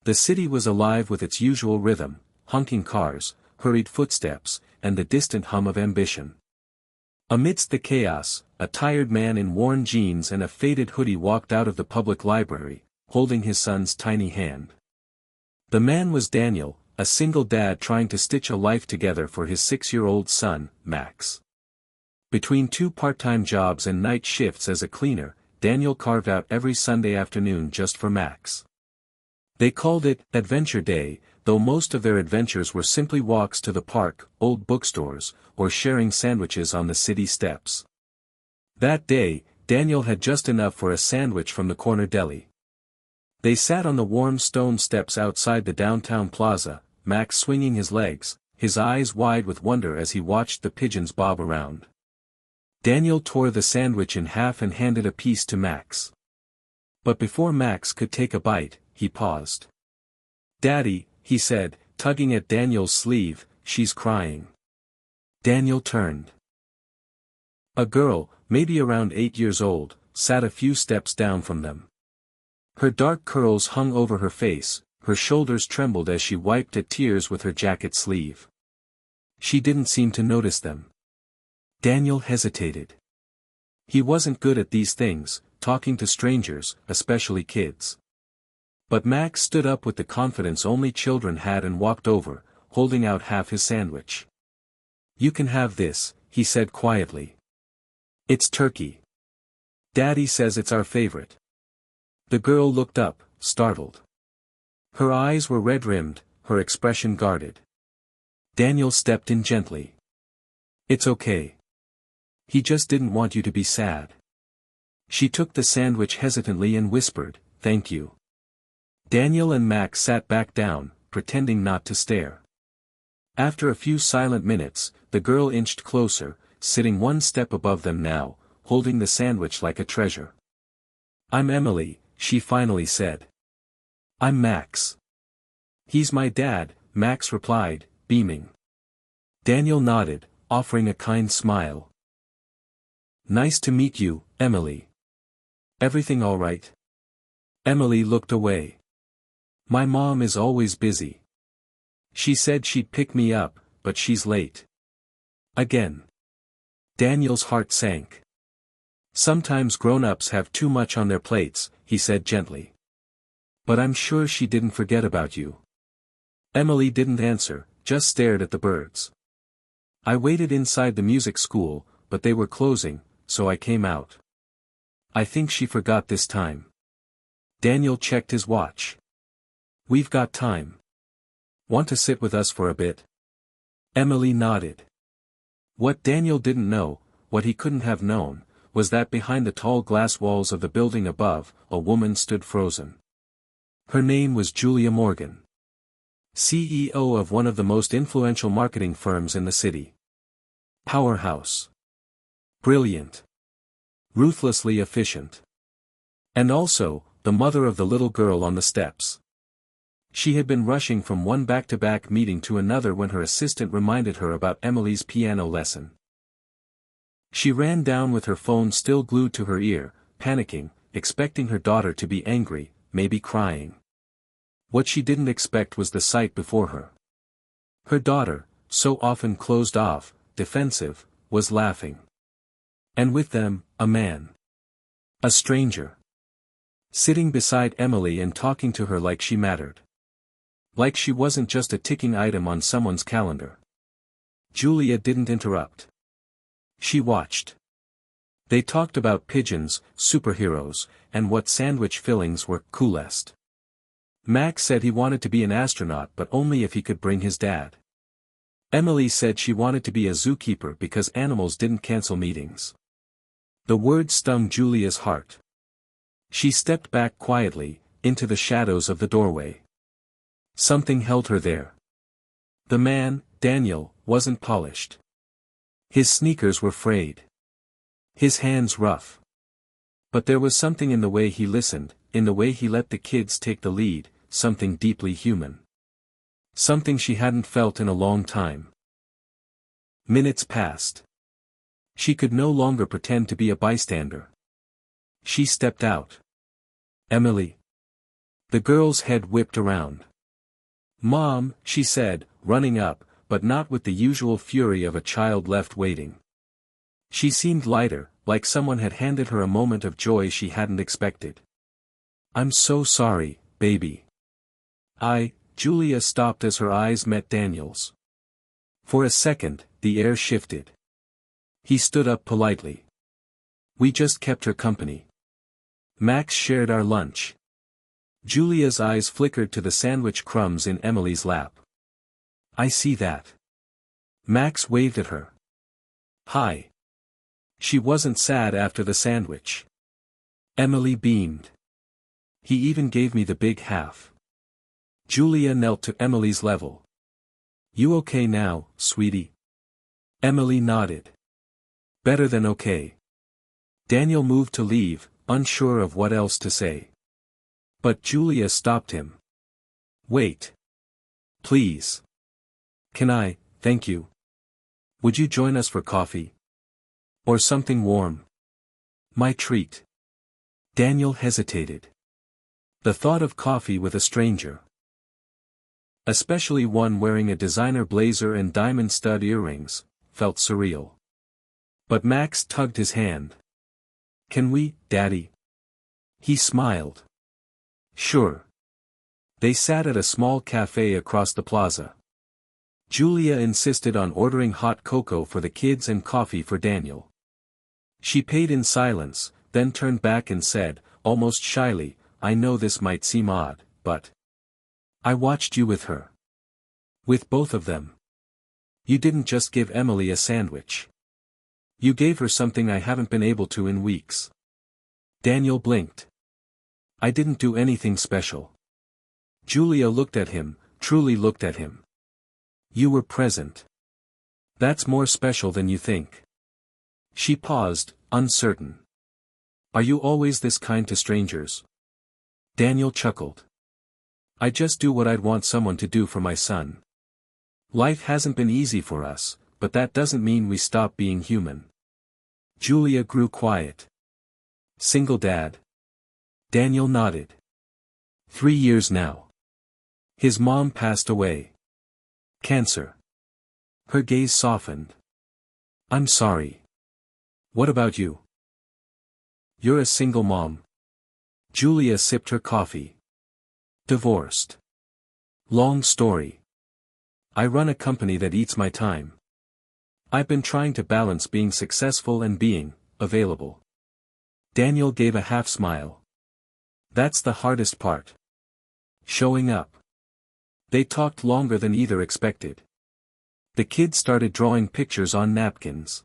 The city was alive with its usual rhythm, honking cars, hurried footsteps, and the distant hum of ambition. Amidst the chaos, a tired man in worn jeans and a faded hoodie walked out of the public library, holding his son's tiny hand. The man was Daniel, a single dad trying to stitch a life together for his 6-year-old son, Max. Between 2 part-time jobs and night shifts as a cleaner, Daniel carved out every Sunday afternoon just for Max. They called it Adventure Day, though most of their adventures were simply walks to the park, old bookstores, or sharing sandwiches on the city steps. That day, Daniel had just enough for a sandwich from the corner deli. They sat on the warm stone steps outside the downtown plaza, Max swinging his legs, his eyes wide with wonder as he watched the pigeons bob around. Daniel tore the sandwich in half and handed a piece to Max. But before Max could take a bite, he paused. "Daddy," he said, tugging at Daniel's sleeve, "she's crying." Daniel turned. A girl, maybe around 8 years old, sat a few steps down from them. Her dark curls hung over her face, her shoulders trembled as she wiped at tears with her jacket sleeve. She didn't seem to notice them. Daniel hesitated. He wasn't good at these things, talking to strangers, especially kids. But Max stood up with the confidence only children had and walked over, holding out half his sandwich. "You can have this," he said quietly. "It's turkey. Daddy says it's our favorite." The girl looked up, startled. Her eyes were red-rimmed, her expression guarded. Daniel stepped in gently. "It's okay. He just didn't want you to be sad." She took the sandwich hesitantly and whispered, "Thank you." Daniel and Max sat back down, pretending not to stare. After a few silent minutes, the girl inched closer, sitting one step above them now, holding the sandwich like a treasure. "I'm Emily," she finally said. "I'm Max." "He's my dad," Max replied, beaming. Daniel nodded, offering a kind smile. "Nice to meet you, Emily. Everything all right?" Emily looked away. "My mom is always busy. She said she'd pick me up, but she's late." Again. Daniel's heart sank. "Sometimes grown-ups have too much on their plates," he said gently. "But I'm sure she didn't forget about you." Emily didn't answer, just stared at the birds. "I waited inside the music school, but they were closing, so I came out. I think she forgot this time." Daniel checked his watch. "We've got time. Want to sit with us for a bit?" Emily nodded. What Daniel didn't know, what he couldn't have known, was that behind the tall glass walls of the building above, a woman stood frozen. Her name was Julia Morgan, CEO of one of the most influential marketing firms in the city. Powerhouse. Brilliant. Ruthlessly efficient. And also, the mother of the little girl on the steps. She had been rushing from one back-to-back meeting to another when her assistant reminded her about Emily's piano lesson. She ran down with her phone still glued to her ear, panicking, expecting her daughter to be angry, maybe crying. What she didn't expect was the sight before her. Her daughter, so often closed off, defensive, was laughing. And with them, a man. A stranger. Sitting beside Emily and talking to her like she mattered. Like she wasn't just a ticking item on someone's calendar. Julia didn't interrupt. She watched. They talked about pigeons, superheroes, and what sandwich fillings were coolest. Max said he wanted to be an astronaut but only if he could bring his dad. Emily said she wanted to be a zookeeper because animals didn't cancel meetings. The words stung Julia's heart. She stepped back quietly, into the shadows of the doorway. Something held her there. The man, Daniel, wasn't polished. His sneakers were frayed. His hands rough. But there was something in the way he listened, in the way he let the kids take the lead, something deeply human. Something she hadn't felt in a long time. Minutes passed. She could no longer pretend to be a bystander. She stepped out. "Emily." The girl's head whipped around. "Mom," she said, running up, but not with the usual fury of a child left waiting. She seemed lighter, like someone had handed her a moment of joy she hadn't expected. "I'm so sorry, baby." Julia stopped as her eyes met Daniel's. For a second, the air shifted. He stood up politely. "We just kept her company. Max shared our lunch." Julia's eyes flickered to the sandwich crumbs in Emily's lap. "I see that." Max waved at her. "Hi." She wasn't sad after the sandwich. Emily beamed. "He even gave me the big half." Julia knelt to Emily's level. "You okay now, sweetie?" Emily nodded. "Better than okay." Daniel moved to leave, unsure of what else to say. But Julia stopped him. "Wait. Please. Can I, thank you. Would you join us for coffee? Or something warm? My treat." Daniel hesitated. The thought of coffee with a stranger, especially one wearing a designer blazer and diamond stud earrings, felt surreal. But Max tugged his hand. "Can we, Daddy?" He smiled. "Sure." They sat at a small cafe across the plaza. Julia insisted on ordering hot cocoa for the kids and coffee for Daniel. She paid in silence, then turned back and said, almost shyly, "I know this might seem odd, but I watched you with her. With both of them. You didn't just give Emily a sandwich. You gave her something I haven't been able to in weeks." Daniel blinked. "I didn't do anything special." Julia looked at him, truly looked at him. "You were present. That's more special than you think." She paused, uncertain. "Are you always this kind to strangers?" Daniel chuckled. "I just do what I'd want someone to do for my son. Life hasn't been easy for us, but that doesn't mean we stop being human." Julia grew quiet. "Single dad?" Daniel nodded. 3 years now. His mom passed away. Cancer. Her gaze softened. "I'm sorry. What about you?" "You're a single mom." Julia sipped her coffee. "Divorced. Long story. I run a company that eats my time. I've been trying to balance being successful and being available." Daniel gave a half smile. "That's the hardest part. Showing up." They talked longer than either expected. The kids started drawing pictures on napkins.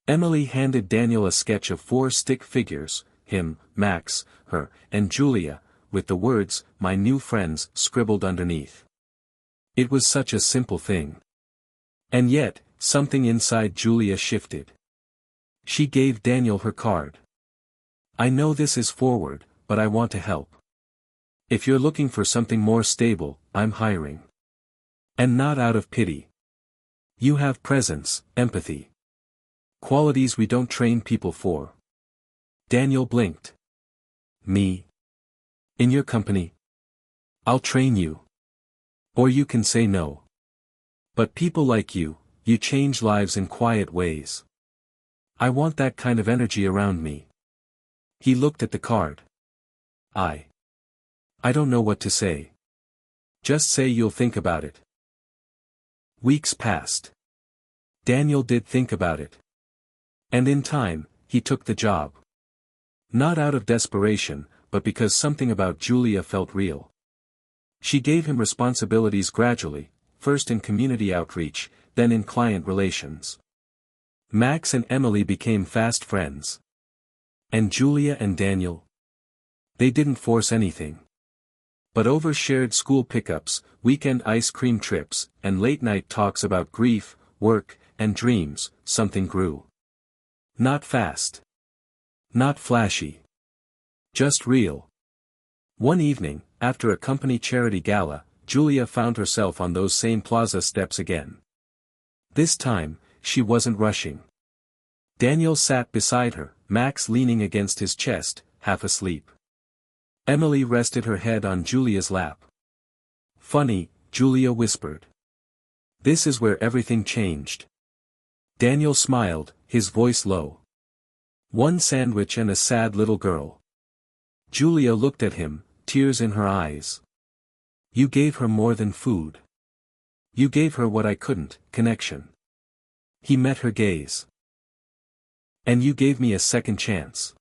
Emily handed Daniel a sketch of 4 stick figures, him, Max, her, and Julia, with the words, "My new friends," scribbled underneath. It was such a simple thing. And yet, something inside Julia shifted. She gave Daniel her card. "I know this is forward, but I want to help. If you're looking for something more stable, I'm hiring. And not out of pity. You have presence, empathy. Qualities we don't train people for." Daniel blinked. "Me? In your company? I'll train you. Or you can say no. But people like you, you change lives in quiet ways. I want that kind of energy around me." He looked at the card. I don't know what to say. Just say you'll think about it." Weeks passed. Daniel did think about it. And in time, he took the job. Not out of desperation, but because something about Julia felt real. She gave him responsibilities gradually, first in community outreach, then in client relations. Max and Emily became fast friends. And Julia and Daniel? They didn't force anything. But over shared school pickups, weekend ice cream trips, and late-night talks about grief, work, and dreams, something grew. Not fast. Not flashy. Just real. One evening, after a company charity gala, Julia found herself on those same plaza steps again. This time, she wasn't rushing. Daniel sat beside her, Max leaning against his chest, half asleep. Emily rested her head on Julia's lap. Funny, Julia whispered. This is where everything changed. Daniel smiled, his voice low. One sandwich and a sad little girl. Julia looked at him, tears in her eyes. You gave her more than food. You gave her what I couldn't, connection. He met her gaze. And you gave me a second chance.